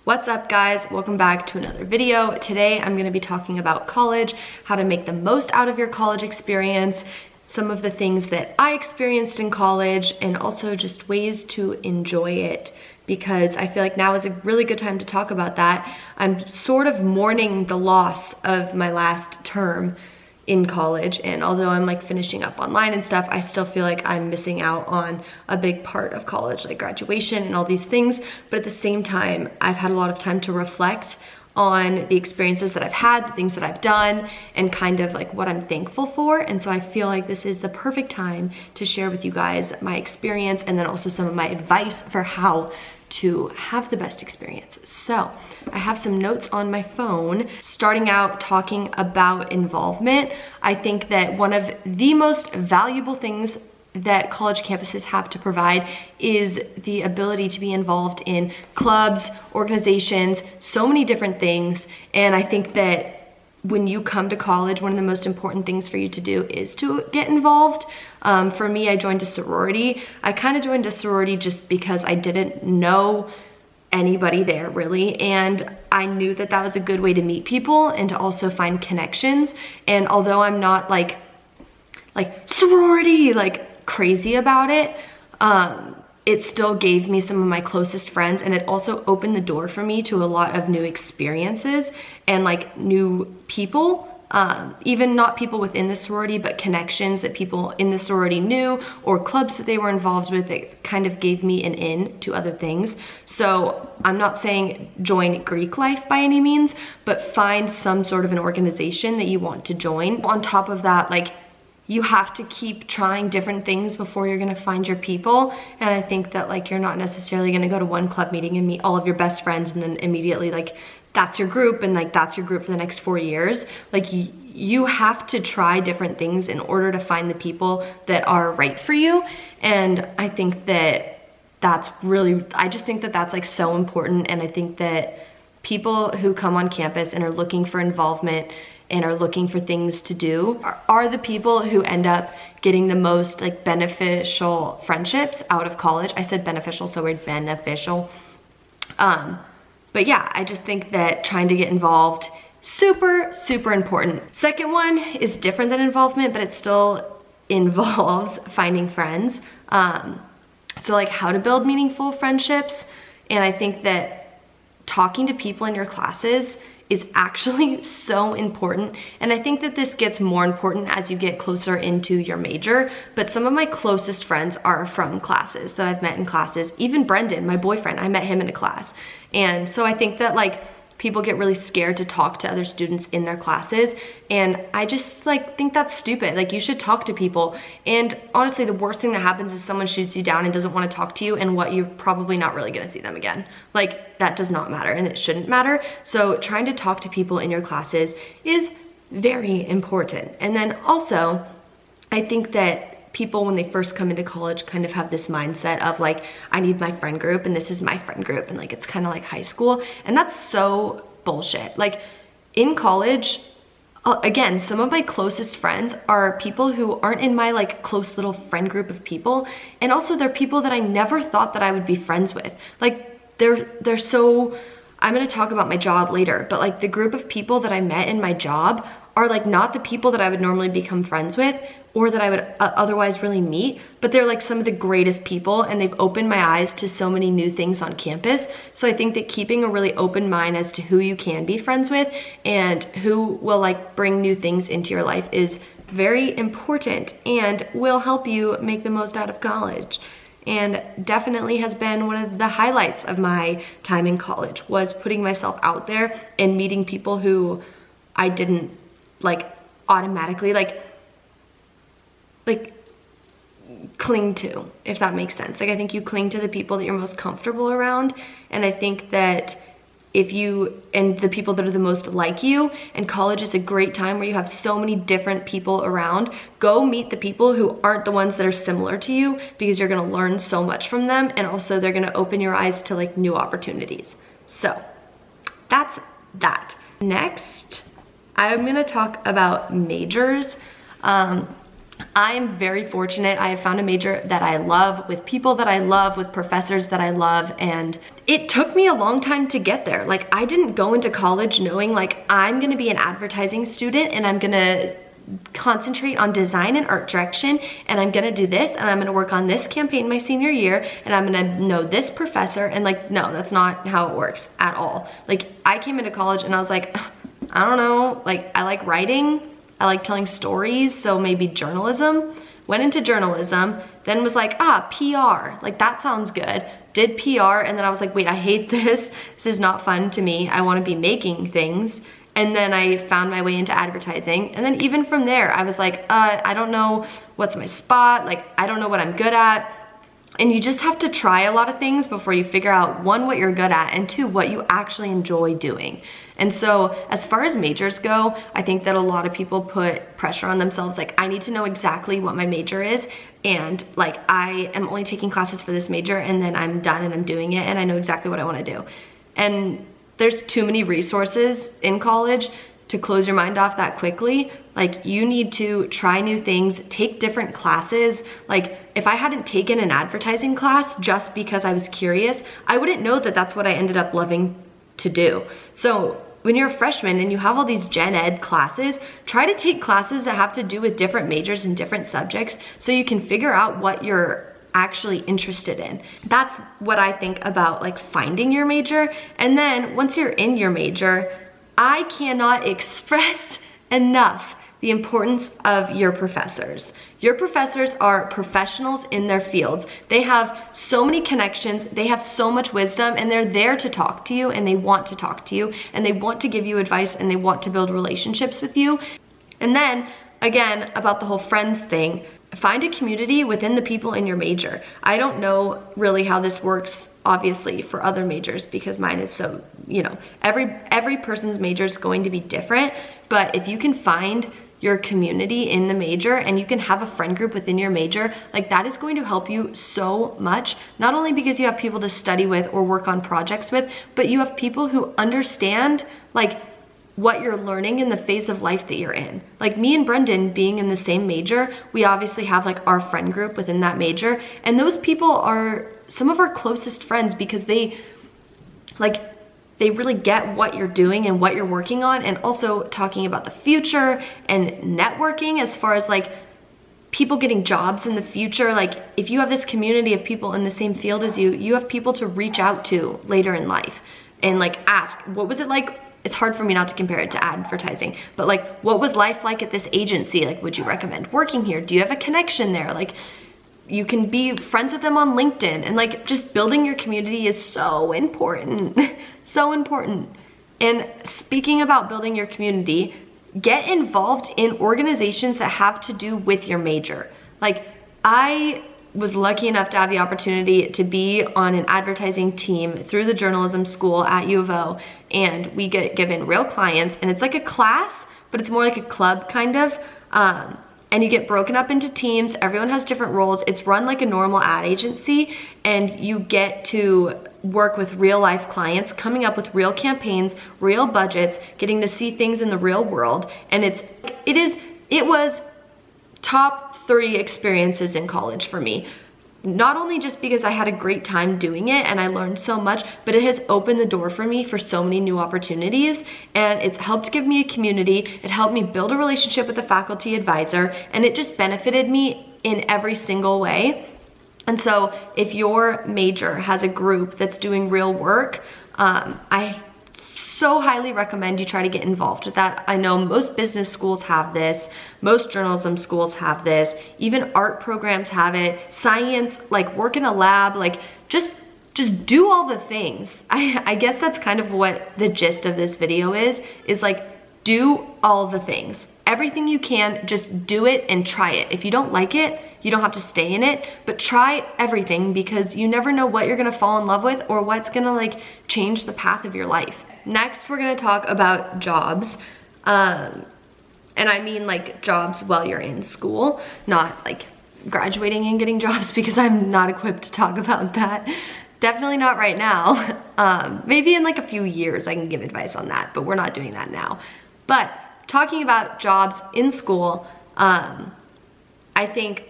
What's up guys? Welcome back to another video. Today I'm going to be talking about college, how to make the most out of your college experience, some of the things that I experienced in college, and also just ways to enjoy it, because I feel like now is a really good time to talk about that. I'm sort of mourning the loss of my last term in college, and although I'm like finishing up online and stuff, I still feel like I'm missing out on a big part of college, like graduation and all these things. But at the same time, I've had a lot of time to reflect on the experiences that I've had, the things that I've done, and kind of like what I'm thankful for. And so I feel like this is the perfect time to share with you guys my experience and then also some of my advice for how to have the best experience. So I have some notes on my phone. Starting out talking about involvement, I think that one of the most valuable things that college campuses have to provide is the ability to be involved in clubs, organizations, so many different things. And I think that when you come to college, one of the most important things for you to do is to get involved. For me, I joined a sorority. I kind of joined a sorority just because I didn't know anybody there really, and I knew that that was a good way to meet people and to also find connections. And although I'm not like sorority like crazy about it, it still gave me some of my closest friends, and it also opened the door for me to a lot of new experiences and like new people, even not people within the sorority, but connections that people in the sorority knew or clubs that they were involved with. It kind of gave me an in to other things. So I'm not saying join Greek life by any means, but find some sort of an organization that you want to join. On top of that, like, you have to keep trying different things before you're gonna find your people. And I think that like you're not necessarily gonna go to one club meeting and meet all of your best friends and then immediately like that's your group and like that's your group for the next 4 years. Like you have to try different things in order to find the people that are right for you. And I think that that's really, I just think that that's like so important. And I think that people who come on campus and are looking for involvement and are looking for things to do are the people who end up getting the most like beneficial friendships out of college. I said beneficial, so weird, beneficial. But yeah, I just think that trying to get involved, super, super important. Second one is different than involvement, but it still involves finding friends. So like how to build meaningful friendships. And I think that talking to people in your classes is actually so important. And I think that this gets more important as you get closer into your major. But some of my closest friends are from classes that I've met in classes. Even Brendan, my boyfriend, I met him in a class. And so I think that like people get really scared to talk to other students in their classes. And I just like think that's stupid. Like you should talk to people. And honestly, the worst thing that happens is someone shoots you down and doesn't want to talk to you, and what, you're probably not really gonna see them again. Like that does not matter, and it shouldn't matter. So trying to talk to people in your classes is very important. And then also, I think that people when they first come into college kind of have this mindset of like, I need my friend group and this is my friend group, and like it's kind of like high school, and that's so bullshit. Like in college, again, some of my closest friends are people who aren't in my like close little friend group of people, and also they're people that I never thought that I would be friends with. Like they're so, I'm gonna talk about my job later, but like the group of people that I met in my job are like not the people that I would normally become friends with or that I would otherwise really meet, but they're like some of the greatest people, and they've opened my eyes to so many new things on campus. So I think that keeping a really open mind as to who you can be friends with and who will like bring new things into your life is very important and will help you make the most out of college. And definitely has been one of the highlights of my time in college, was putting myself out there and meeting people who I didn't like automatically like cling to, if that makes sense. Like I think you cling to the people that you're most comfortable around, and I think that if you, and the people that are the most like you, and college is a great time where you have so many different people around. Go meet the people who aren't the ones that are similar to you, because you're gonna learn so much from them, and also they're gonna open your eyes to like new opportunities. So that's that. Next, I'm gonna talk about majors. I'm very fortunate. I have found a major that I love, with people that I love, with professors that I love, and it took me a long time to get there. Like, I didn't go into college knowing like I'm gonna be an advertising student and I'm gonna concentrate on design and art direction, and I'm gonna do this, and I'm gonna work on this campaign my senior year, and I'm gonna know this professor. And like, no, that's not how it works at all. Like, I came into college and I was like, I don't know, like, I like writing, I like telling stories, so maybe journalism. Went into journalism, then was like, PR, like that sounds good. Did PR, and then I was like, wait, I hate this. This is not fun to me. I wanna be making things. And then I found my way into advertising. And then even from there, I was like, I don't know what's my spot. Like, I don't know what I'm good at. And you just have to try a lot of things before you figure out, one, what you're good at, and two, what you actually enjoy doing. And so as far as majors go, I think that a lot of people put pressure on themselves. Like, I need to know exactly what my major is. And like, I am only taking classes for this major, and then I'm done and I'm doing it and I know exactly what I want to do. And there's too many resources in college to close your mind off that quickly. Like, you need to try new things, take different classes. Like, if I hadn't taken an advertising class just because I was curious, I wouldn't know that that's what I ended up loving to do. So when you're a freshman and you have all these gen ed classes, try to take classes that have to do with different majors and different subjects so you can figure out what you're actually interested in. That's what I think about like finding your major. And then once you're in your major, I cannot express enough the importance of your professors. Your professors are professionals in their fields. They have so many connections, they have so much wisdom, and they're there to talk to you, and they want to talk to you, and they want to give you advice, and they want to build relationships with you. And then again, about the whole friends thing, find a community within the people in your major. I don't know really how this works, obviously, for other majors, because mine is so, you know, every person's major is going to be different. But if you can find your community in the major and you can have a friend group within your major, like, that is going to help you so much. Not only because you have people to study with or work on projects with, but you have people who understand like what you're learning in the phase of life that you're in. Like, me and Brendan being in the same major, we obviously have like our friend group within that major, and those people are some of our closest friends because they really get what you're doing and what you're working on, and also talking about the future and networking as far as like people getting jobs in the future. Like, if you have this community of people in the same field as you, you have people to reach out to later in life and like ask, what was it like? It's hard for me not to compare it to advertising, but like, what was life like at this agency? Like, would you recommend working here? Do you have a connection there? Like, you can be friends with them on LinkedIn, and like, just building your community is so important, so important. And speaking about building your community, get involved in organizations that have to do with your major. Like, I was lucky enough to have the opportunity to be on an advertising team through the journalism school at U of O, and we get given real clients, and it's like a class, but it's more like a club kind of, and you get broken up into teams. Everyone has different roles. It's run like a normal ad agency, and you get to work with real life clients, coming up with real campaigns, real budgets, getting to see things in the real world. And it was top 3 experiences in college for me. Not only just because I had a great time doing it and I learned so much, but it has opened the door for me for so many new opportunities, and it's helped give me a community. It helped me build a relationship with a faculty advisor, and it just benefited me in every single way. And so if your major has a group that's doing real work, I so highly recommend you try to get involved with that. I know most business schools have this, most journalism schools have this, even art programs have it, science, like work in a lab, like just do all the things. I guess that's kind of what the gist of this video is like, do all the things. Everything you can, just do it and try it. If you don't like it, you don't have to stay in it, but try everything, because you never know what you're gonna fall in love with or what's gonna like change the path of your life. Next, we're gonna talk about jobs. And I mean like jobs while you're in school, not like graduating and getting jobs, because I'm not equipped to talk about that. Definitely not right now. Maybe in like a few years I can give advice on that, but we're not doing that now. But talking about jobs in school, I I think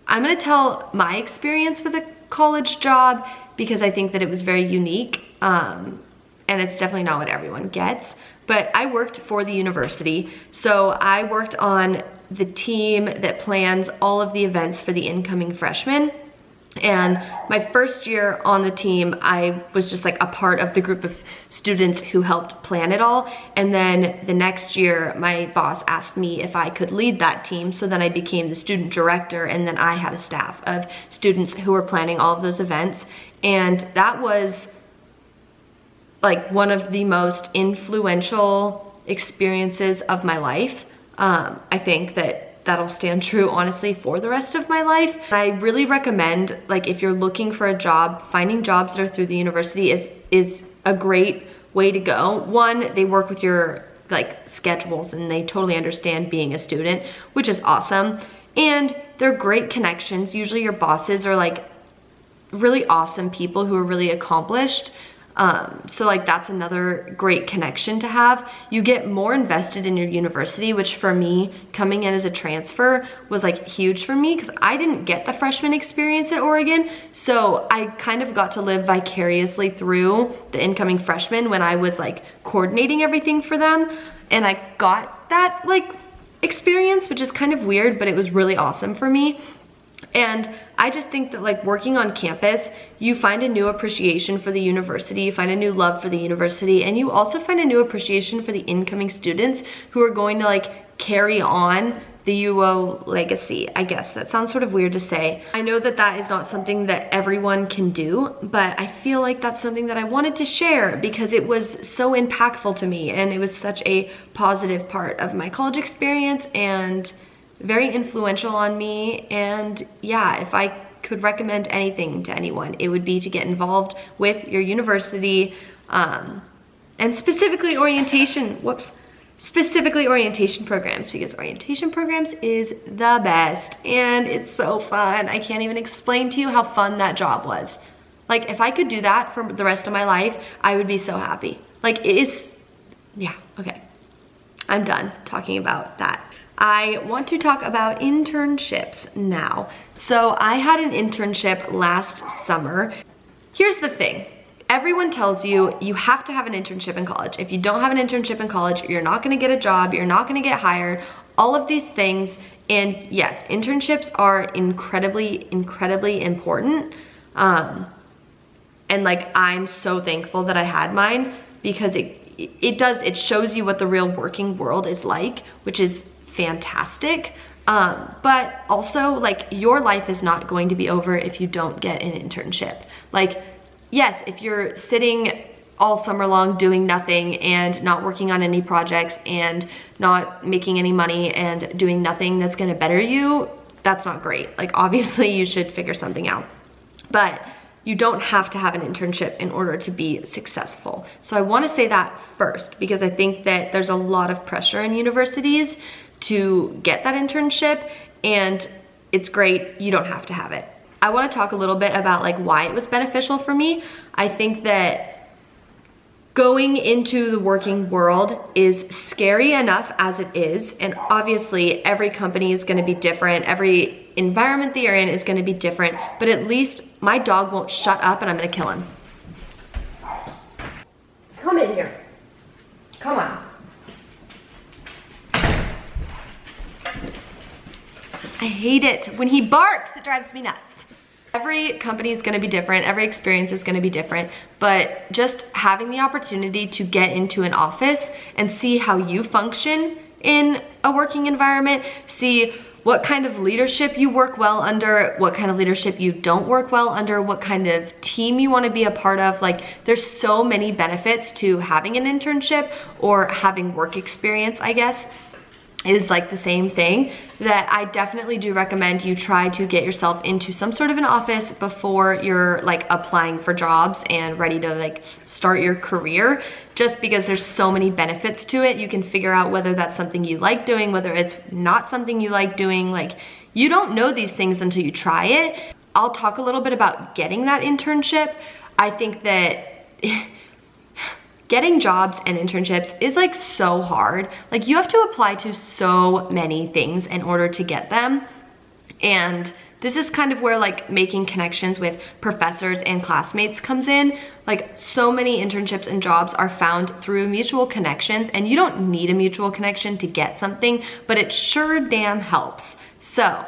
I'm gonna tell my experience with a college job because I think that it was very unique, and it's definitely not what everyone gets. But I worked for the university, so I worked on the team that plans all of the events for the incoming freshmen. And my first year on the team, I was just like a part of the group of students who helped plan it all. And then the next year, my boss asked me if I could lead that team. So then I became the student director, and then I had a staff of students who were planning all of those events. And that was like one of the most influential experiences of my life. I think that'll stand true honestly for the rest of my life. I really recommend, like, if you're looking for a job, finding jobs that are through the university is a great way to go. One, they work with your like schedules and they totally understand being a student, which is awesome. And they're great connections. Usually your bosses are like really awesome people who are really accomplished. So like that's another great connection to have. You get more invested in your university, which for me, coming in as a transfer was like huge for me because I didn't get the freshman experience at Oregon. So I kind of got to live vicariously through the incoming freshmen when I was like coordinating everything for them. And I got that like experience, which is kind of weird, but it was really awesome for me. And I just think that like working on campus, you find a new appreciation for the university, you find a new love for the university, and you also find a new appreciation for the incoming students who are going to like carry on the UO legacy. I guess that sounds sort of weird to say. I know that that is not something that everyone can do, but I feel like that's something that I wanted to share because it was so impactful to me and it was such a positive part of my college experience and very influential on me. And yeah, if I could recommend anything to anyone, it would be to get involved with your university, and specifically orientation programs, because orientation programs is the best and it's so fun. I can't even explain to you how fun that job was. Like if I could do that for the rest of my life, I would be so happy. Like it is, yeah, okay. I'm done talking about that. I want to talk about internships now. So I had an internship last summer. Here's the thing. Everyone tells you you have to have an internship in college. If you don't have an internship in college, you're not gonna get a job, you're not gonna get hired, all of these things. And yes, internships are incredibly, incredibly important. And like, I'm so thankful that I had mine because it shows you what the real working world is like, which is fantastic. But also like your life is not going to be over if you don't get an internship. Like, yes, if you're sitting all summer long doing nothing and not working on any projects and not making any money and doing nothing that's gonna better you, that's not great. Like obviously you should figure something out, but you don't have to have an internship in order to be successful. So I wanna say that first because I think that there's a lot of pressure in universities to get that internship, and it's great, you don't have to have it. I wanna talk a little bit about like why it was beneficial for me. I think that going into the working world is scary enough as it is, and obviously every company is gonna be different, every environment that you're in is gonna be different, but at least my dog won't shut up and I'm gonna kill him. Come in here, come on. I hate it. When he barks, it drives me nuts. Every company is gonna be different, every experience is gonna be different, but just having the opportunity to get into an office and see how you function in a working environment, see what kind of leadership you work well under, what kind of leadership you don't work well under, what kind of team you wanna be a part of. Like there's so many benefits to having an internship or having work experience, I guess, is like the same thing, that I definitely do recommend you try to get yourself into some sort of an office before you're like applying for jobs and ready to like start your career, just because there's so many benefits to it. You can figure out whether that's something you like doing, whether it's not something you like doing. Like you don't know these things until you try it. I'll talk a little bit about getting that internship. I think that getting jobs and internships is like so hard. Like you have to apply to so many things in order to get them. And this is kind of where like making connections with professors and classmates comes in. Like so many internships and jobs are found through mutual connections, and you don't need a mutual connection to get something, but it sure damn helps. So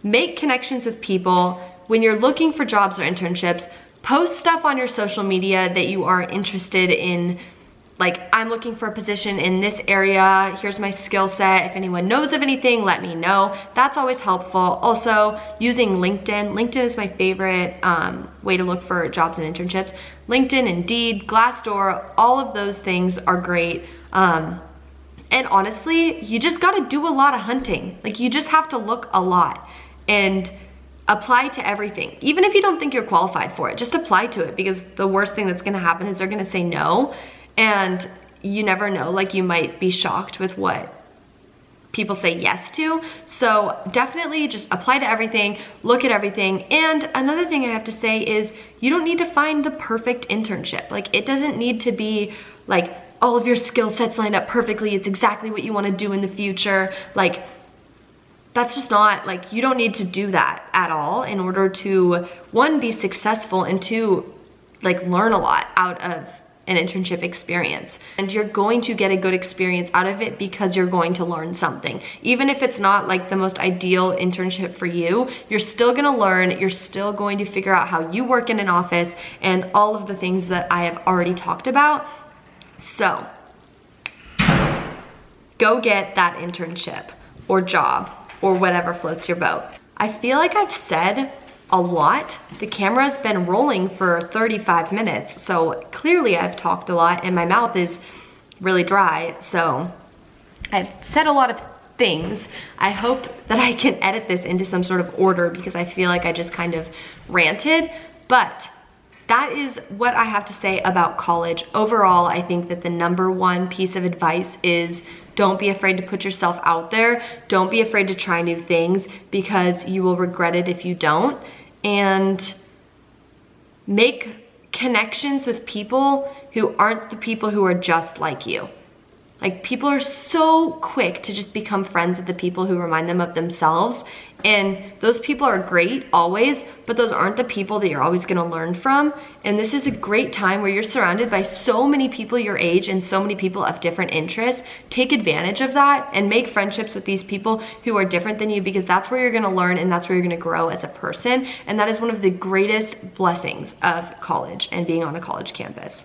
make connections with people. When you're looking for jobs or internships, post stuff on your social media that you are interested in. Like, I'm looking for a position in this area, here's my skill set. If anyone knows of anything, let me know. That's always helpful. Also, using LinkedIn. LinkedIn is my favorite way to look for jobs and internships. LinkedIn, Indeed, Glassdoor, all of those things are great. And honestly, you just gotta do a lot of hunting. Like, you just have to look a lot and apply to everything. Even if you don't think you're qualified for it, just apply to it, because the worst thing that's gonna happen is they're gonna say no. And you never know, like you might be shocked with what people say yes to. So definitely just apply to everything, look at everything. And another thing I have to say is you don't need to find the perfect internship. Like, it doesn't need to be like all of your skill sets lined up perfectly. It's exactly what you want to do in the future. Like, that's just not, like, you don't need to do that at all in order to, one, be successful, and two, like, learn a lot out of an internship experience. And you're going to get a good experience out of it because you're going to learn something. Even if it's not like the most ideal internship for you, you're still gonna learn, you're still going to figure out how you work in an office and all of the things that I have already talked about. So, go get that internship or job or whatever floats your boat. I feel like I've said a lot. The camera's been rolling for 35 minutes, so clearly I've talked a lot and my mouth is really dry, so I've said a lot of things. I hope that I can edit this into some sort of order because I feel like I just kind of ranted, but that is what I have to say about college. Overall, I think that the #1 piece of advice is don't be afraid to put yourself out there. Don't be afraid to try new things, because you will regret it if you don't. And make connections with people who aren't the people who are just like you. Like, people are so quick to just become friends with the people who remind them of themselves. And those people are great always, but those aren't the people that you're always gonna learn from. And this is a great time where you're surrounded by so many people your age and so many people of different interests. Take advantage of that and make friendships with these people who are different than you, because that's where you're gonna learn and that's where you're gonna grow as a person. And that is one of the greatest blessings of college and being on a college campus.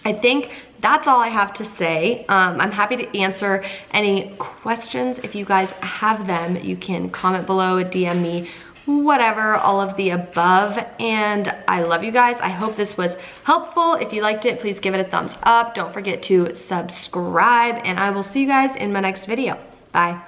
I think that's all I have to say. I'm happy to answer any questions. If you guys have them, you can comment below, DM me, whatever, all of the above. And I love you guys. I hope this was helpful. If you liked it, please give it a thumbs up. Don't forget to subscribe, and I will see you guys in my next video. Bye.